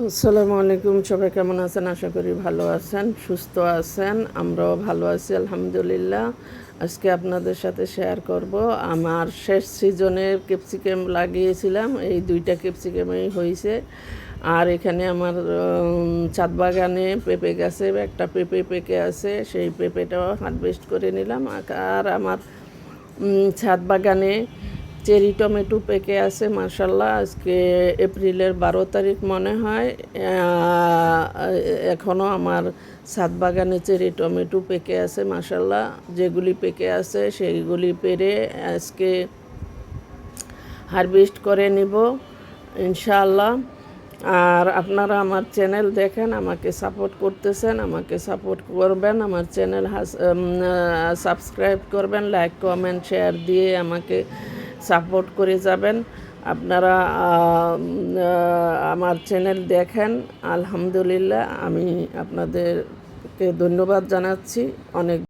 আসসালামু আলাইকুম। সবাই কেমন আছেন? আশা করি ভালো আছেন, সুস্থ আছেন। আমরাও ভালো আছি আলহামদুলিল্লাহ। আজকে আপনাদের সাথে শেয়ার করব আমার শেষ সিজনের ক্যাপসিকাম লাগিয়েছিলাম। এই ২টা ক্যাপসিকামই হইছে। আর এখানে আমার ছাদ বাগানে পেঁপে গাছে একটা পেঁপে পেকে আছে, সেই পেঁপেটাও হারভেস্ট করে নিলাম। আর আমার ছাদ বাগানে চেরি টমেটো পেকে আছে মাশাল্লাহ। আজকে এপ্রিলের 12 তারিখ মনে হয়। এখনও আমার ছাদ বাগানে চেরি টমেটো পেকে আছে মাশাল্লাহ। যেগুলি পেকে আছে সেইগুলি পেরে আজকে হারভেস্ট করে নিব ইনশাআল্লাহ। আর আপনারা আমার চ্যানেল দেখেন, আমাকে সাপোর্ট করতেছেন, আমাকে সাপোর্ট করবেন। আমার চ্যানেল সাবস্ক্রাইব করবেন, লাইক কমেন্ট শেয়ার দিয়ে আমাকে সাপোর্ট করে যাবেন। আপনারা আমার চ্যানেল দেখেন আলহামদুলিল্লাহ। আমি আপনাদেরকে ধন্যবাদ জানাচ্ছি অনেক।